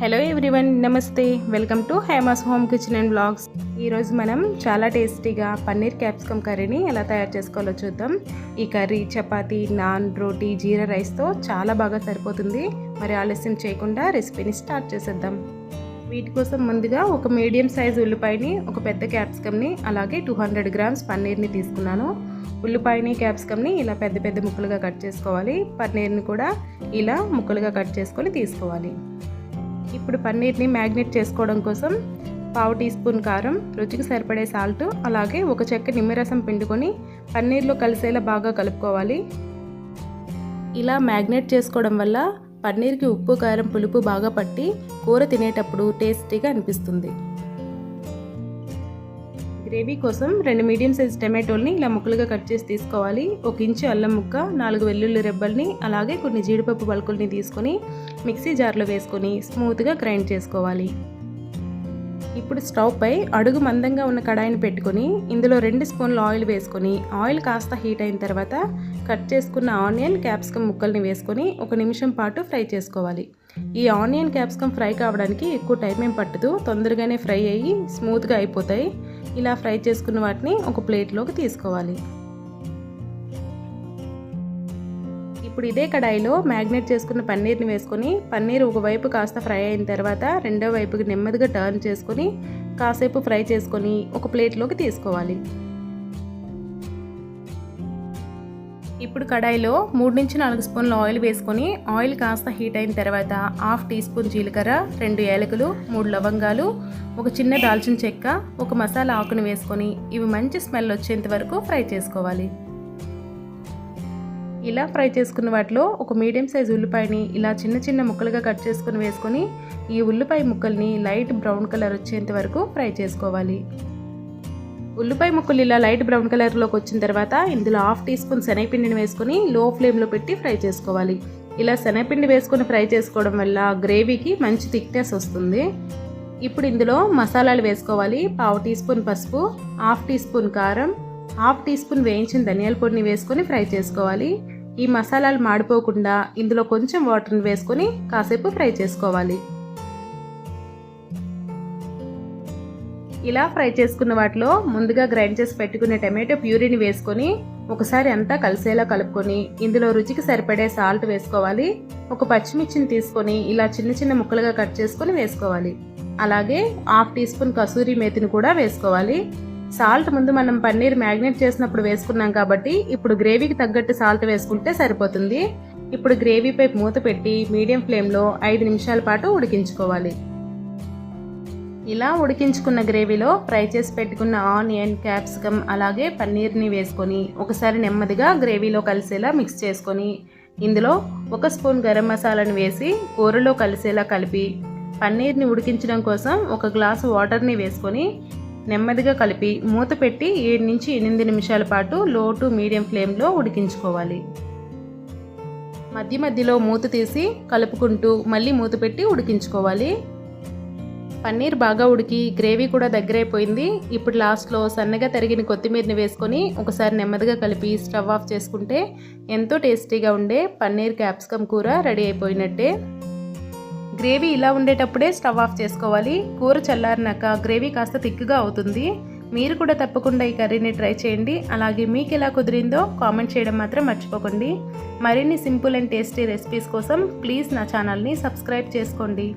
Hello everyone, నమస్తే. Welcome to Hema's home kitchen and blogs. ఈరోజు మనం చాలా టేస్టీగా పన్నీర్ క్యాప్సికమ్ కర్రీని ఎలా తయారు చేసుకోవాలో చూద్దాం. ఈ కర్రీ చపాతీ, నాన్, రోటీ, జీరా రైస్తో చాలా బాగా సరిపోతుంది. మరి ఆలస్యం చేయకుండా రెసిపీని స్టార్ట్ చేసేద్దాం. వీటి కోసం ముందుగా ఒక మీడియం సైజ్ ఉల్లిపాయని, ఒక పెద్ద క్యాప్సికమ్ని, అలాగే 200 గ్రామ్స్ పన్నీర్ని తీసుకున్నాను. ఉల్లిపాయని, క్యాప్సికమ్ని ఇలా పెద్ద పెద్ద ముక్కలుగా కట్ చేసుకోవాలి. పన్నీర్ని కూడా ఇలా ముక్కలుగా కట్ చేసుకొని తీసుకోవాలి. ఇప్పుడు పన్నీర్ని మ్యాగ్నేట్ చేసుకోవడం కోసం 1/2 టీ స్పూన్ కారం, రుచికి సరిపడే సాల్ట్, అలాగే ఒక చెక్క నిమ్మరసం పిండుకొని పన్నీర్లో కలిసేలా బాగా కలుపుకోవాలి. ఇలా మ్యాగ్నేట్ చేసుకోవడం వల్ల పన్నీర్కి ఉప్పు, కారం, పులుపు బాగా పట్టి కూర తినేటప్పుడు టేస్టీగా అనిపిస్తుంది. గ్రేవీ కోసం 2 మీడియం సైజ్ టమాటోల్ని ఇలా ముక్కలుగా కట్ చేసి తీసుకోవాలి. 1 ఇంచు అల్లం ముక్క, 4 వెల్లుల్లి రెబ్బల్ని, అలాగే కొన్ని జీడిపప్పు పలుకుల్ని తీసుకొని మిక్సీ జార్లో వేసుకొని స్మూత్గా గ్రైండ్ చేసుకోవాలి. ఇప్పుడు స్టవ్ పై అడుగు మందంగా ఉన్న కడాయిని పెట్టుకొని ఇందులో 2 స్పూన్ల ఆయిల్ వేసుకొని ఆయిల్ కాస్త హీట్ అయిన తర్వాత కట్ చేసుకున్న ఆనియన్, క్యాప్సికమ్ ముక్కల్ని వేసుకొని 1 నిమిషం పాటు ఫ్రై చేసుకోవాలి. ఈ ఆనియన్, క్యాప్సికమ్ ఫ్రై కావడానికి ఎక్కువ టైం ఏం పట్టదు, తొందరగానే ఫ్రై అయ్యి స్మూత్గా అయిపోతాయి. ఇలా ఫ్రై చేసుకున్న వాటిని ఒక ప్లేట్లోకి తీసుకోవాలి. ఇప్పుడు ఇదే కడాయిలో మ్యాగ్నేట్ చేసుకున్న పన్నీర్ని వేసుకొని పన్నీర్ ఒకవైపు కాస్త ఫ్రై అయిన తర్వాత రెండో వైపుకి నెమ్మదిగా టర్న్ చేసుకొని కాసేపు ఫ్రై చేసుకొని ఒక ప్లేట్లోకి తీసుకోవాలి. ఇప్పుడు కడాయిలో 3 నుంచి 4 స్పూన్ల ఆయిల్ వేసుకొని ఆయిల్ కాస్త హీట్ అయిన తర్వాత 1/2 టీ స్పూన్ జీలకర్ర, 2 యాలకులు, 3 లవంగాలు, ఒక చిన్న దాల్చిన చెక్క, ఒక మసాలా ఆకుని వేసుకొని ఇవి మంచి స్మెల్ వచ్చేంత వరకు ఫ్రై చేసుకోవాలి. ఇలా ఫ్రై చేసుకున్న వాటిలో ఒక మీడియం సైజ్ ఉల్లిపాయని ఇలా చిన్న చిన్న ముక్కలుగా కట్ చేసుకుని వేసుకొని ఈ ఉల్లిపాయ ముక్కల్ని లైట్ బ్రౌన్ కలర్ వచ్చేంత వరకు ఫ్రై చేసుకోవాలి. ఉల్లిపాయ ముక్కలు ఇలా లైట్ బ్రౌన్ కలర్లోకి వచ్చిన తర్వాత ఇందులో 1/2 టీ స్పూన్ శనగపిండిని వేసుకొని లో ఫ్లేమ్లో పెట్టి ఫ్రై చేసుకోవాలి. ఇలా శనగపిండి వేసుకొని ఫ్రై చేసుకోవడం వల్ల గ్రేవీకి మంచి థిక్నెస్ వస్తుంది. ఇప్పుడు ఇందులో మసాలాలు వేసుకోవాలి. 1/2 టీ స్పూన్ పసుపు, 1/2 టీ స్పూన్ కారం, 1/2 టీ స్పూన్ వేయించిన ధనియాల పొడిని వేసుకొని ఫ్రై చేసుకోవాలి. ఈ మసాలాలు మాడిపోకుండా ఇందులో కొంచెం వాటర్ని వేసుకొని కాసేపు ఫ్రై చేసుకోవాలి. ఇలా ఫ్రై చేసుకున్న వాటిలో ముందుగా గ్రైండ్ చేసి పెట్టుకున్న టమాటో ప్యూరీని వేసుకొని ఒకసారి అంతా కలిసేలా కలుపుకొని ఇందులో రుచికి సరిపడే సాల్ట్ వేసుకోవాలి. ఒక పచ్చిమిర్చిని తీసుకొని ఇలా చిన్న చిన్న ముక్కలుగా కట్ చేసుకొని వేసుకోవాలి. అలాగే 1/2 టీ స్పూన్ కసూరి మేతిని కూడా వేసుకోవాలి. సాల్ట్ ముందు మనం పన్నీర్ మ్యాగ్నేట్ చేసినప్పుడు వేసుకున్నాం కాబట్టి ఇప్పుడు గ్రేవీకి తగ్గట్టు సాల్ట్ వేసుకుంటే సరిపోతుంది. ఇప్పుడు గ్రేవీపై మూత పెట్టి మీడియం ఫ్లేమ్లో 5 నిమిషాల పాటు ఉడికించుకోవాలి. ఇలా ఉడికించుకున్న గ్రేవీలో ఫ్రై చేసి పెట్టుకున్న ఆనియన్, క్యాప్సికమ్, అలాగే పన్నీర్ని వేసుకొని ఒకసారి నెమ్మదిగా గ్రేవీలో కలిసేలా మిక్స్ చేసుకొని ఇందులో 1 స్పూన్ గరం మసాలాను వేసి కూరలో కలిసేలా కలిపి పన్నీర్ని ఉడికించడం కోసం 1 గ్లాసు వాటర్ని వేసుకొని నెమ్మదిగా కలిపి మూత పెట్టి 7 నుంచి 8 నిమిషాల పాటు లో టు మీడియం ఫ్లేమ్లో ఉడికించుకోవాలి. మధ్య మధ్యలో మూత తీసి కలుపుకుంటూ మళ్ళీ మూత పెట్టి ఉడికించుకోవాలి. పన్నీర్ బాగా ఉడికి గ్రేవీ కూడా దగ్గరైపోయింది. ఇప్పుడు లాస్ట్లో సన్నగా తరిగిన కొత్తిమీరని వేసుకొని ఒకసారి నెమ్మదిగా కలిపి స్టవ్ ఆఫ్ చేసుకుంటే ఎంతో టేస్టీగా ఉండే పన్నీర్ క్యాప్సికమ్ కూర రెడీ అయిపోయినట్టే. గ్రేవీ ఇలా ఉండేటప్పుడే స్టవ్ ఆఫ్ చేసుకోవాలి. కూర చల్లారినాక గ్రేవీ కాస్త థిక్గా అవుతుంది. మీరు కూడా తప్పకుండా ఈ కర్రీని ట్రై చేయండి. అలాగే మీకు ఎలా కుదిరిందో కామెంట్ చేయడం మాత్రం మర్చిపోకండి. మరిన్ని సింపుల్ అండ్ టేస్టీ రెసిపీస్ కోసం ప్లీజ్ నా ఛానల్ని సబ్స్క్రైబ్ చేసుకోండి.